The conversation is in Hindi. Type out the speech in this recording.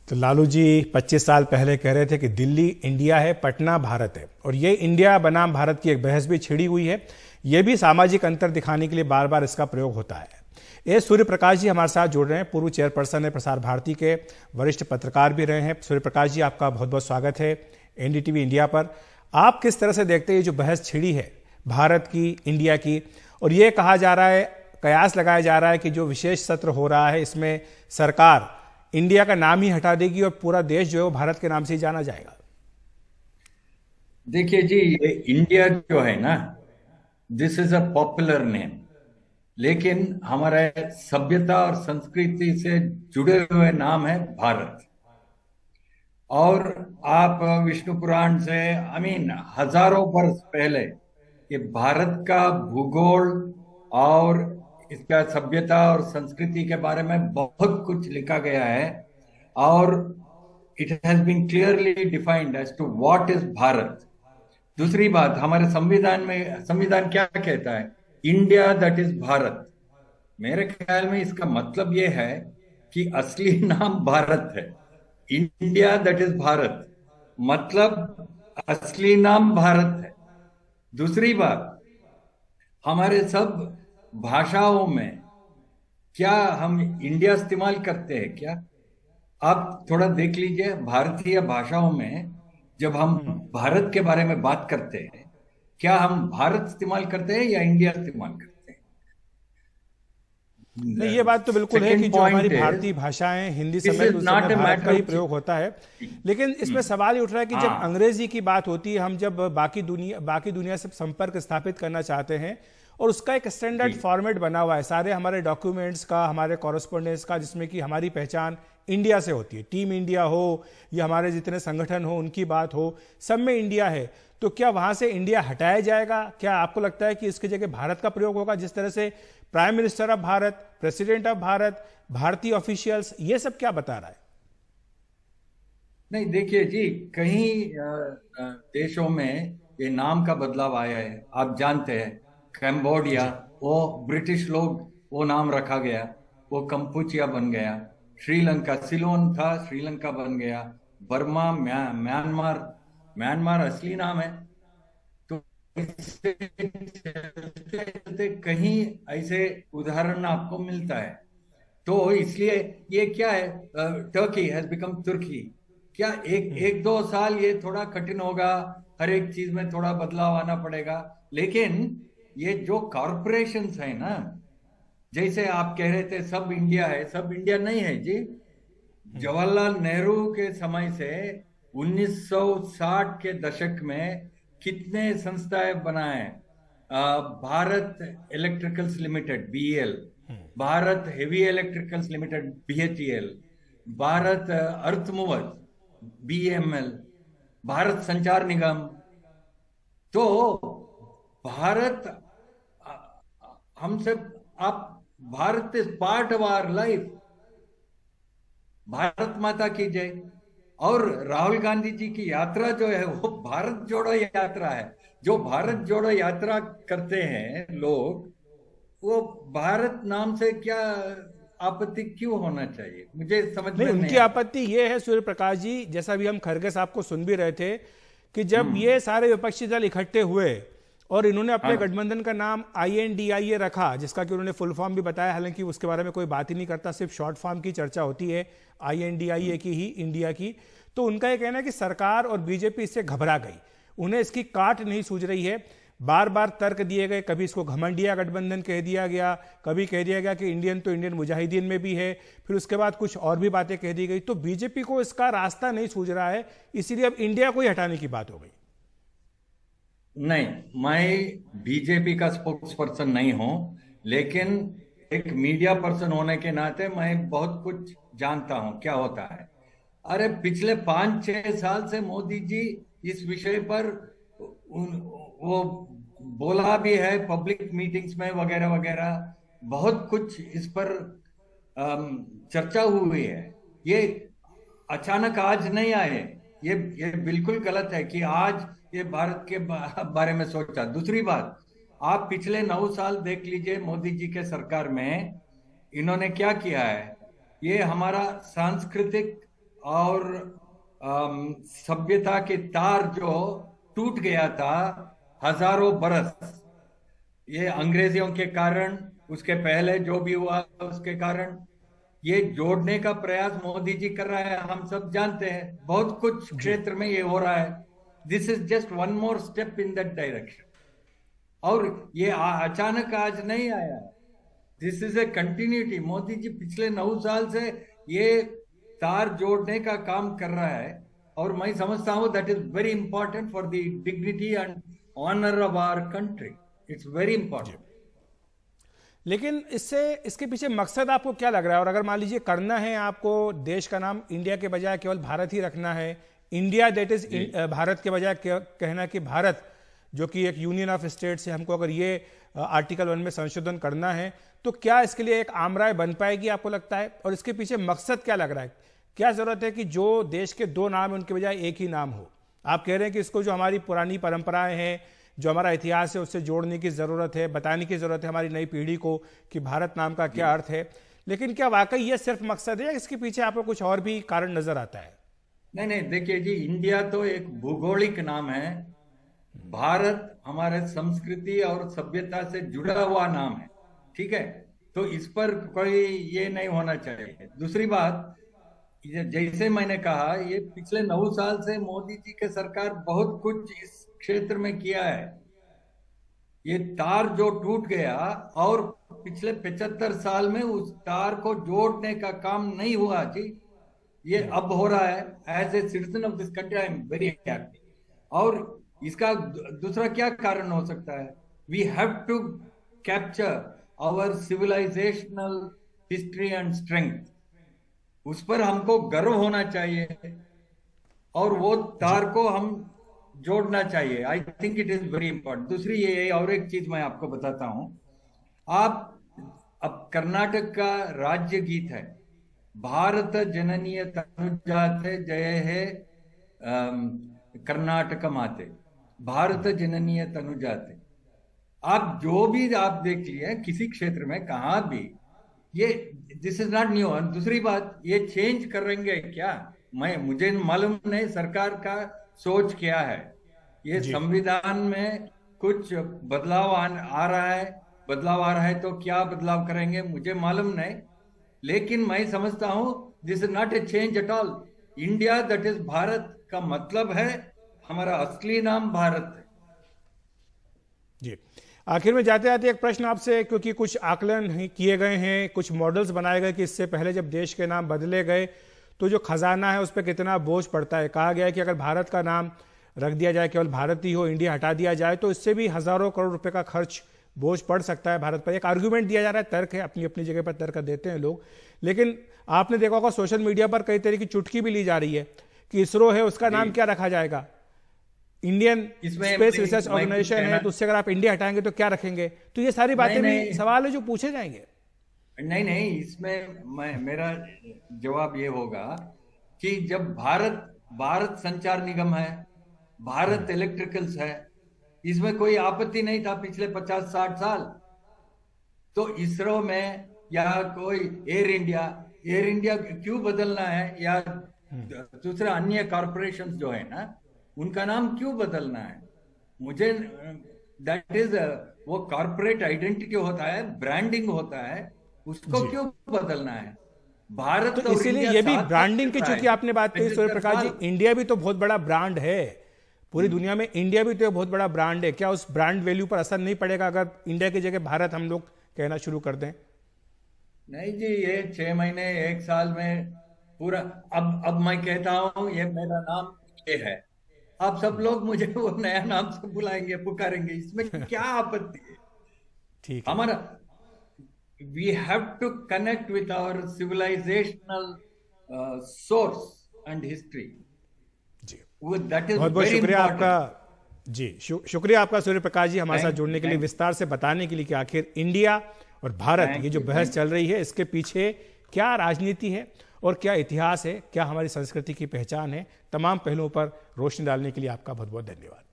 तो लालू जी 25 साल पहले कह रहे थे कि दिल्ली इंडिया है, पटना भारत है, और ये इंडिया बनाम भारत की एक बहस भी छिड़ी हुई है। ये भी सामाजिक अंतर दिखाने के लिए बार बार इसका प्रयोग होता है। ए सूर्य प्रकाश जी हमारे साथ जुड़ रहे हैं, पूर्व चेयरपर्सन है प्रसार भारती के, वरिष्ठ पत्रकार भी रहे हैं। सूर्य प्रकाश जी, आपका बहुत बहुत स्वागत है एनडीटीवी इंडिया पर। आप किस तरह से देखते हैं ये जो बहस छिड़ी है भारत की, इंडिया की, और ये कहा जा रहा है, कयास लगाया जा रहा है कि जो विशेष सत्र हो रहा है इसमें सरकार इंडिया का नाम ही हटा देगी और पूरा देश जो है वो भारत के नाम से ही जाना जाएगा। देखिए जी, ये इंडिया जो है ना, this is a popular name, लेकिन हमारा सभ्यता और संस्कृति से जुड़े हुए नाम है भारत। और आप विष्णु पुराण से हजारों वर्ष पहले ये भारत का भूगोल और इसका सभ्यता और संस्कृति के बारे में बहुत कुछ लिखा गया है। और it has been clearly defined as to what is Bharat. दूसरी बात, हमारे संविधान क्या कहता है? India that is Bharat. मेरे ख्याल में इसका मतलब यह है कि असली नाम भारत है। इंडिया दैट इज भारत मतलब असली नाम भारत है। दूसरी बात, हमारे सब भाषाओं में क्या हम इंडिया इस्तेमाल करते हैं क्या? आप थोड़ा देख लीजिए, भारतीय भाषाओं में जब हम भारत के बारे में बात करते हैं, क्या हम भारत इस्तेमाल करते हैं या इंडिया इस्तेमाल करते नहीं, हैं? ये बात तो बिल्कुल है कि सेकेंड जो हमारी पॉइंट इज, भारतीय भाषाएं हिंदी दिस समेत इज उस समय नॉट ए भारत का मैटर ही ऑफ। प्रयोग होता है। लेकिन इसमें सवाल ये उठ रहा है कि जब अंग्रेजी की बात होती है, हम जब बाकी दुनिया से संपर्क स्थापित करना चाहते हैं और उसका एक स्टैंडर्ड फॉर्मेट बना हुआ है सारे हमारे डॉक्यूमेंट्स का, हमारे कॉरेस्पॉन्डेंस का, जिसमें कि हमारी पहचान इंडिया से होती है। टीम इंडिया हो या हमारे जितने संगठन हो उनकी बात हो, सब में इंडिया है। तो क्या वहां से इंडिया हटाया जाएगा? क्या आपको लगता है कि इसकी जगह भारत का प्रयोग होगा, जिस तरह से prime minister of Bharat, president of Bharat, भारतीय ऑफिशियल्स, ये सब क्या बता रहा है? नहीं, देखिए जी, कई देशों में ये नाम का बदलाव आया है। आप जानते हैं, कैम्बोडिया, जी। वो ब्रिटिश लोग, वो नाम रखा गया, वो कंपुचिया बन गया। श्रीलंका, सिलोन था, श्रीलंका बन गया। बर्मा, म्यांमार, म्यांमार असली नाम है। तो इससे चलते चलते कहीं ऐसे उदाहरण आपको मिलता है। तो इसलिए ये क्या है, टर्की हैज बिकम तुर्की। क्या एक एक दो साल ये थोड़ा कठिन होगा, हर एक चीज में थोड़ा बदलाव आना पड़ेगा। लेकिन ये जो कॉरपोरेशंस है ना, जैसे आप कह रहे थे सब इंडिया है, सब इंडिया नहीं है जी। जवाहरलाल नेहरू के समय से 1960 के दशक में कितने संस्थाएं बनाए? Bharat electricals limited BEL, Bharat heavy electricals limited BHEL, Bharat earth movers BML, Bharat Sanchar Nigam. तो भारत हमसे, आप, Bharat is part of our life. Bharat Mata की जय। और राहुल गांधी जी की यात्रा जो है वो भारत जोड़ो यात्रा है। जो भारत जोड़ो यात्रा करते हैं लोग, वो भारत नाम से क्या आपत्ति क्यों होना चाहिए? मुझे समझ नहीं, में नहीं उनकी आता। आपत्ति ये है सूर्य प्रकाश जी, जैसा भी हम खरगे साहब को सुन भी रहे थे, कि जब हम्म। ये सारे विपक्षी दल इकट्ठे हुए और इन्होंने अपने हाँ। गठबंधन का नाम INDIA रखा, जिसका कि उन्होंने फुल फॉर्म भी बताया, हालांकि उसके बारे में कोई बात ही नहीं करता, सिर्फ शॉर्ट फॉर्म की चर्चा होती है INDIA की ही, इंडिया की। तो उनका यह कहना है कि सरकार और बीजेपी इससे घबरा गई, उन्हें इसकी काट नहीं सूझ रही है। बार बार तर्क दिए गए, कभी इसको घमंडिया गठबंधन कह दिया गया, कभी कह दिया गया कि इंडियन तो इंडियन मुजाहिदीन में भी है, फिर उसके बाद कुछ और भी बातें कह दी गई। तो बीजेपी को इसका रास्ता नहीं सूझ रहा है, इसीलिए अब इंडिया को ही हटाने की बात हो गई। नहीं, मैं बीजेपी का स्पोक्स पर्सन नहीं हूं, लेकिन एक मीडिया पर्सन होने के नाते मैं बहुत कुछ जानता हूं क्या होता है। अरे पिछले 5-6 साल से मोदी जी इस विषय पर वो बोला भी है, पब्लिक मीटिंग्स में वगैरह वगैरह, बहुत कुछ इस पर चर्चा हुई है। ये अचानक आज नहीं आए। ये बिल्कुल गलत है कि आज ये भारत के बारे में सोचा। दूसरी बात, आप पिछले 9 साल देख लीजिए मोदी जी के सरकार में, इन्होंने क्या किया है। ये हमारा सांस्कृतिक और सभ्यता के तार जो टूट गया था हजारों बरस, ये अंग्रेजियों के कारण, उसके पहले जो भी हुआ उसके कारण, ये जोड़ने का प्रयास मोदी जी कर रहा है। हम सब जानते हैं बहुत कुछ जी। क्षेत्र में ये हो रहा है। This is just one more step in that direction. और ये अचानक आज नहीं आया, this is a continuity. Modi ji पिछले 9 साल से ये तार जोड़ने का काम कर रहा है, और मैं समझता हूं that is very important for the dignity and honour of our country. It's very important. लेकिन इसके पीछे मकसद आपको क्या लग रहा है? और अगर मान लीजिए करना है आपको, देश का नाम इंडिया के बजाय केवल भारत ही रखना है, इंडिया दैट इज भारत के बजाय कहना कि भारत जो कि एक यूनियन ऑफ स्टेट्स है, हमको अगर ये आर्टिकल 1 में संशोधन करना है, तो क्या इसके लिए एक आम राय बन पाएगी आपको लगता है? और इसके पीछे मकसद क्या लग रहा है? क्या जरूरत है कि जो देश के 2 नाम है उनके बजाय एक ही नाम हो? आप कह रहे हैं कि इसको जो हमारी पुरानी परंपराएं हैं, जो हमारा इतिहास है, उससे जोड़ने की जरूरत है, बताने की जरूरत है हमारी नई पीढ़ी को कि भारत नाम का क्या अर्थ है। लेकिन क्या वाकई ये सिर्फ मकसद है या इसके पीछे आपको कुछ और भी कारण नजर आता है? नहीं नहीं, देखिए जी, इंडिया तो एक भूगोलिक नाम है। भारत हमारे संस्कृति और सभ्यता से जुड़ा हुआ नाम है, ठीक है? तो इस पर कोई ये नहीं होना चाहिए। दूसरी बात, जैसे मैंने कहा, ये पिछले 9 साल से मोदी जी के सरकार बहुत कुछ इस क्षेत्र में किया है। ये तार जो टूट गया, और पिछले 75 साल में उस तार को जोड़ने का काम नहीं हुआ जी, ये अब हो रहा है। As a citizen of this country I am very happy. और इसका दूसरा क्या कारण हो सकता है? We have to capture our civilisational history and strength. उस पर हमको गर्व होना चाहिए, और वो तार को हम जोड़ना चाहिए। I think it is very important. दूसरी ये, और एक चीज मैं आपको बताता हूं। अब कर्नाटक का राज्य गीत है, भारत जननीय तनुजाते जय है कर्नाटक माते, भारत जननीय तनुजाते। आप जो भी आप देख लिए किसी क्षेत्र में कहां भी, ये दिस इज नॉट न्यू। और दूसरी बात, ये चेंज करेंगे क्या, मुझे मालूम नहीं सरकार का सोच क्या है। ये संविधान में कुछ बदलाव आ रहा है, तो क्या बदलाव करेंगे मुझे मालूम नहीं। लेकिन मैं समझता हूं this is not a change at all. India that is Bharat का मतलब है, हमारा असली नाम भारत है। जी, आखिर में जाते जाते एक प्रश्न आपसे, क्योंकि कुछ आकलन किए गए हैं, कुछ मॉडल्स बनाए गए कि इससे पहले जब देश के नाम बदले गए तो जो खजाना है उस पर कितना बोझ पड़ता है। कहा गया है कि अगर भारत का नाम रख दिया जाए, केवल भारत ही हो, इंडिया हटा दिया जाए, तो इससे भी हजारों करोड़ रुपए का खर्च, बोझ पड़ सकता है भारत पर। एक आर्ग्यूमेंट दिया जा रहा है, तर्क है, अपनी अपनी जगह पर तर्क देते हैं लोग। लेकिन आपने देखा होगा सोशल मीडिया पर कई तरह की चुटकी भी ली जा रही है कि इसरो है, उसका नाम क्या रखा जाएगा, इंडियन स्पेस रिसर्च ऑर्गेनाइजेशन है, तो उससे अगर आप इंडिया हटाएंगे तो क्या रखेंगे? तो ये सारी बातें भी सवाल है जो पूछे जाएंगे। नहीं, इसमें मेरा जवाब ये होगा कि जब भारत संचार निगम है, भारत इलेक्ट्रिकल्स है, इसमें कोई आपत्ति नहीं था पिछले 50-60 साल। तो इसरो में या कोई एयर इंडिया क्यों बदलना है, या दूसरे अन्य कॉरपोरेशंस जो है ना, उनका नाम क्यों बदलना है? मुझे दैट इज वो कॉरपोरेट आइडेंटिटी होता है, ब्रांडिंग होता है, उसको क्यों बदलना है? भारत तो इसीलिए ये भी ब्रांडिंग की, चूंकि आपने बात कही सूर्य प्रकाश जी, इंडिया भी तो बहुत बड़ा ब्रांड है पूरी दुनिया में, इंडिया भी तो बहुत बड़ा ब्रांड है। क्या उस ब्रांड वैल्यू पर असर नहीं पड़ेगा अगर इंडिया की जगह भारत हम लोग कहना शुरू कर दें? नहीं जी, ये 6 महीने 1 साल में पूरा, अब मैं कहता हूं ये मेरा नाम ये है, आप सब लोग मुझे वो नया नाम से बुलाएंगे, पुकारेंगे, इसमें क्या आपत्ति है? ठीक है। हमारा we have to connect with our civilizational source and history. Ji, that is बहुत बहुत very शुक्रिया important. आपका जी, शुक्रिया आपका सूर्य प्रकाश जी, हमारे साथ जुड़ने के लिए, विस्तार से बताने के लिए कि आखिर इंडिया और भारत, ये जो बहस चल रही है, इसके पीछे क्या राजनीति है और क्या इतिहास है, क्या हमारी संस्कृति की पहचान है। तमाम पहलुओं पर रोशनी डालने के लिए आपका बहुत बहुत धन्यवाद।